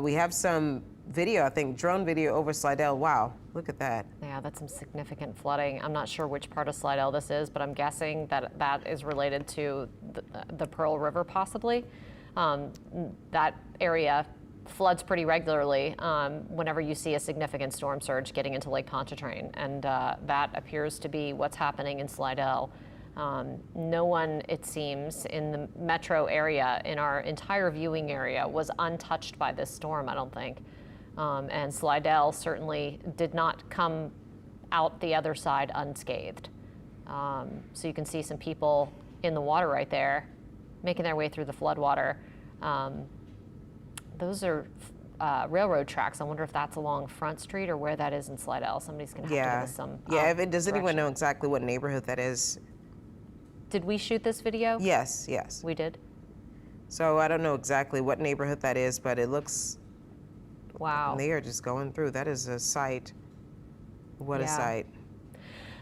We have some video, I think, drone video over Slidell. Wow, look at that. Yeah, that's some significant flooding. I'm not sure which part of Slidell this is, but I'm guessing that that is related to the Pearl River, possibly. That area floods pretty regularly whenever you see a significant storm surge getting into Lake Pontchartrain, and that appears to be what's happening in Slidell. No one, it seems, in the metro area, in our entire viewing area, was untouched by this storm, I don't think. And Slidell certainly did not come out the other side unscathed. So you can see some people in the water right there, making their way through the floodwater. Those are railroad tracks. I wonder if that's along Front Street or where that is in Slidell. Somebody's going to have to give us some does anyone direction. know exactly what neighborhood that is? Did we shoot this video? Yes, yes. We did? So I don't know exactly what neighborhood that is, but it looks... Wow. They are just going through. That is a sight. What a sight.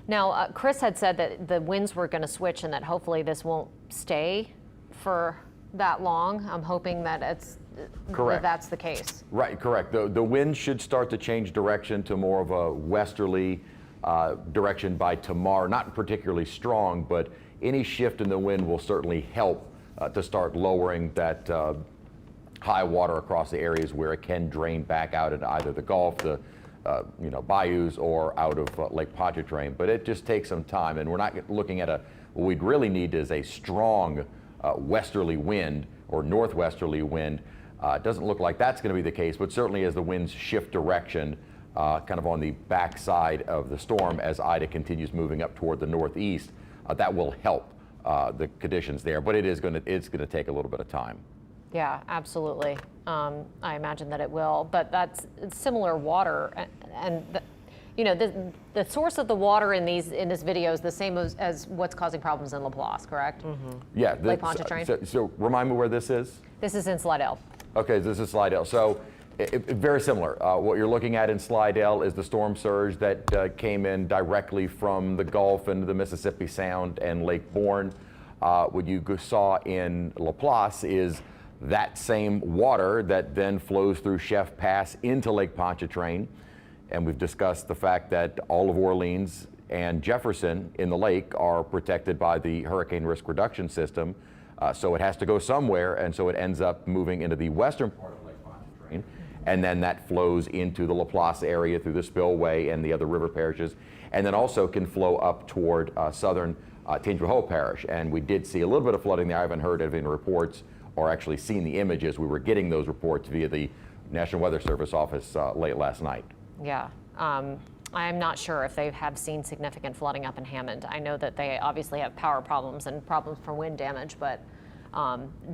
Now, Chris had said that the winds were going to switch and that hopefully this won't stay for that long. I'm hoping that that's the case. Right, correct. The wind should start to change direction to more of a westerly direction by tomorrow. Not particularly strong, but any shift in the wind will certainly help to start lowering that high water across the areas where it can drain back out into either the Gulf, the bayous, or out of Lake Pontchartrain. But it just takes some time, and we're not looking at what we'd really need is a strong westerly wind or northwesterly wind. It doesn't look like that's going to be the case, but certainly as the winds shift direction, kind of on the backside of the storm as Ida continues moving up toward the northeast, that will help the conditions there. But it's going to take a little bit of time. Yeah, absolutely. I imagine that it will, but that's similar water, and the source of the water in this video is the same as what's causing problems in Laplace, correct? Mm-hmm. Yeah. Lake Pontchartrain. So remind me where this is. This is in Slidell. Okay, this is Slidell. So very similar. What you're looking at in Slidell is the storm surge that came in directly from the Gulf into the Mississippi Sound and Lake Borgne. What you saw in Laplace is that same water that then flows through Chef Pass into Lake Pontchartrain. And we've discussed the fact that all of Orleans and Jefferson in the lake are protected by the hurricane risk reduction system. So it has to go somewhere, and so it ends up moving into the western part of Lake Pontchartrain, and then that flows into the Laplace area through the spillway and the other river parishes, and then also can flow up toward southern Tangipahoa Parish. And we did see a little bit of flooding there. I haven't heard of any reports or actually seen the images. We were getting those reports via the National Weather Service office late last night. Yeah. I'm not sure if they have seen significant flooding up in Hammond. I know that they obviously have power problems and problems from wind damage, but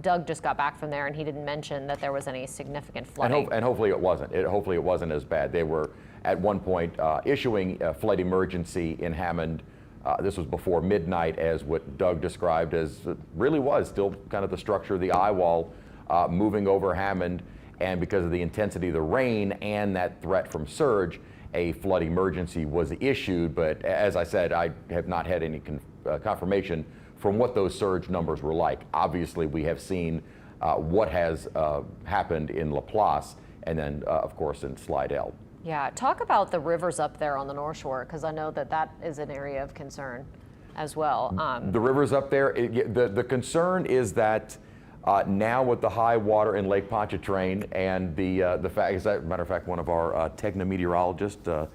Doug just got back from there and he didn't mention that there was any significant flooding. And hopefully it wasn't. Hopefully it wasn't as bad. They were at one point issuing a flood emergency in Hammond. This was before midnight, as what Doug described as really was still kind of the structure of the eye wall moving over Hammond. And because of the intensity of the rain and that threat from surge, a flood emergency was issued. But as I said, I have not had any confirmation from what those surge numbers were like. Obviously, we have seen what has happened in Laplace and then, of course, in Slidell. Yeah, talk about the rivers up there on the North Shore, because I know that that is an area of concern as well. The rivers up there, the concern is that now with the high water in Lake Pontchartrain and the fact, as a matter of fact, one of our technometeorologists,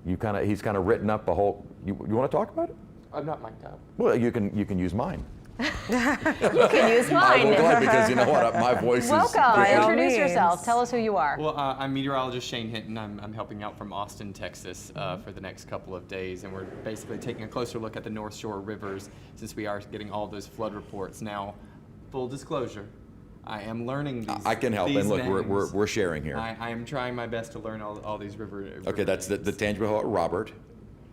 he's kind of written up a whole. You want to talk about it? I'm not mic'd up. Well, you can use mine. You can use mine. I will go ahead because you know what, my voice is. Welcome. Introduce yourself. Tell us who you are. Well, I'm meteorologist Shane Hinton. I'm helping out from Austin, Texas for the next couple of days, and we're basically taking a closer look at the North Shore rivers since we are getting all those flood reports. Now, full disclosure, I am learning these. I can help, and look, we're sharing here. I am trying my best to learn all these river. Okay, that's the Tangipahoa Robert.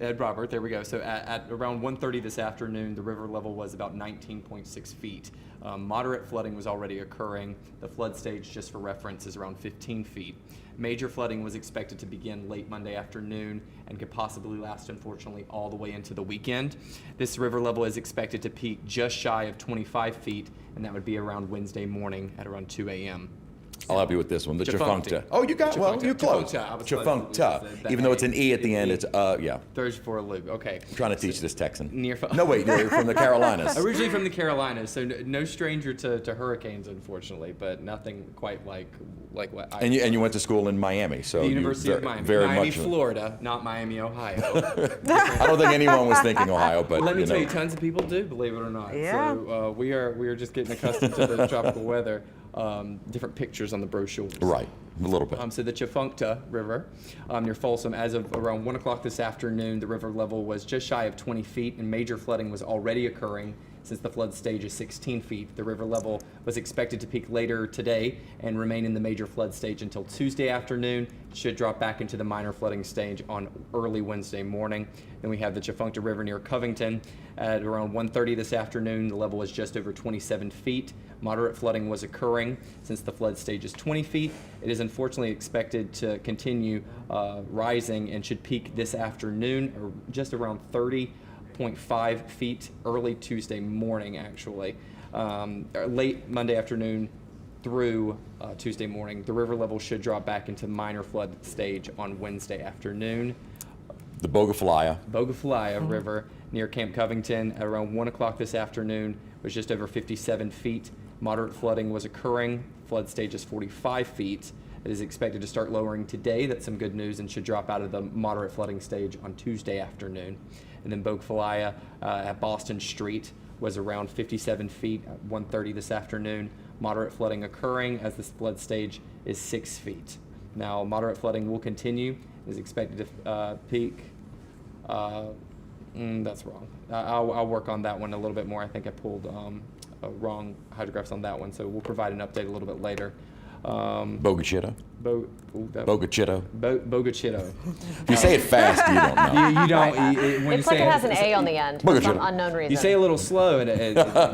Ed Robert, there we go. So at around 1:30 this afternoon, the river level was about 19.6 feet. Moderate flooding was already occurring. The flood stage, just for reference, is around 15 feet. Major flooding was expected to begin late Monday afternoon and could possibly last, unfortunately, all the way into the weekend. This river level is expected to peak just shy of 25 feet, and that would be around Wednesday morning at around 2 a.m. I'll help you with this one, the Defunct. Chifuncta. Oh, you got, well, Defunct. you're close. Defunct. I was Chifuncta. close. The Even though it's an A. E at the end, it's, yeah. Third for a loop. Okay. I'm trying to teach this Texan. Near. No, wait, you're from the Carolinas. Originally from the Carolinas, so no stranger to hurricanes, unfortunately, but nothing quite like what I. And you went to school in Miami, so the you University of Miami, very Miami, much. Florida, not Miami, Ohio. I don't think anyone was thinking Ohio, but Let me you tell know. you, tons of people do, believe it or not. Yeah. So we are just getting accustomed to the tropical weather. Different pictures on the brochures. Right, a little bit. So the Chifuncta River near Folsom, as of around 1 o'clock this afternoon, the river level was just shy of 20 feet, and major flooding was already occurring since the flood stage is 16 feet. The river level was expected to peak later today and remain in the major flood stage until Tuesday afternoon. It should drop back into the minor flooding stage on early Wednesday morning. Then we have the Chifuncta River near Covington. At around 1:30 this afternoon, the level was just over 27 feet. Moderate flooding was occurring since the flood stage is 20 feet. It is unfortunately expected to continue rising and should peak this afternoon, or just around 30.5 feet early Tuesday morning, actually. Late Monday afternoon through Tuesday morning, the river level should drop back into minor flood stage on Wednesday afternoon. The Bogaflaya. River near Camp Covington at around 1 o'clock this afternoon was just over 57 feet. Moderate flooding was occurring. Flood stage is 45 feet. It is expected to start lowering today. That's some good news, and should drop out of the moderate flooding stage on Tuesday afternoon. And then Bogaflaya at Boston Street was around 57 feet at 1:30 this afternoon. Moderate flooding occurring as this flood stage is 6 feet. Now, moderate flooding will continue. It is expected to peak. That's wrong. I'll work on that one a little bit more. I think I pulled wrong hydrographs on that one, so we'll provide an update a little bit later. Bogachito. Bogachito. Bogachito. If you say it fast, you don't know. You don't. When It's you like say it has an A on the end for Look at some you. unknown reason. You say a little slow, and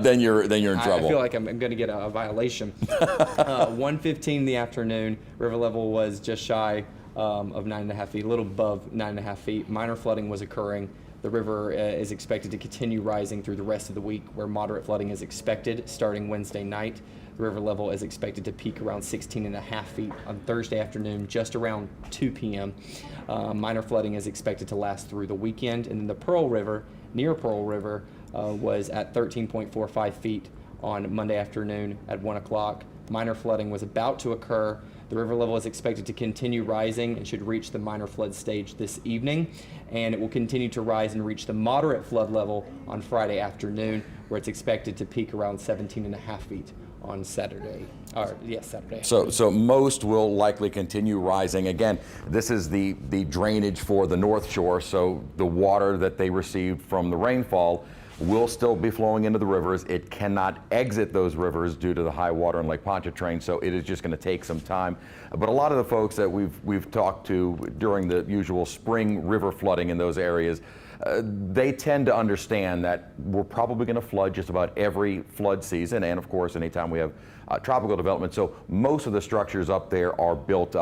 Then you're in trouble. I feel like I'm going to get a violation. 1:15 in the afternoon, river level was just shy of 9.5 feet, a little above 9.5 feet. Minor flooding was occurring. The river is expected to continue rising through the rest of the week, where moderate flooding is expected starting Wednesday night. The river level is expected to peak around 16.5 feet on Thursday afternoon, just around 2 p.m. Minor flooding is expected to last through the weekend. And then the Pearl River, near Pearl River, was at 13.45 feet on Monday afternoon at 1 o'clock. Minor flooding was about to occur. The river level is expected to continue rising and should reach the minor flood stage this evening. And it will continue to rise and reach the moderate flood level on Friday afternoon, where it's expected to peak around 17.5 feet on Saturday. Saturday. So most will likely continue rising. Again, this is the drainage for the North Shore, so the water that they received from the rainfall will still be flowing into the rivers. It cannot exit those rivers due to the high water in Lake Pontchartrain, so it is just going to take some time. But a lot of the folks that we've talked to during the usual spring river flooding in those areas, they tend to understand that we're probably going to flood just about every flood season, and of course anytime we have tropical development. So most of the structures up there are built up.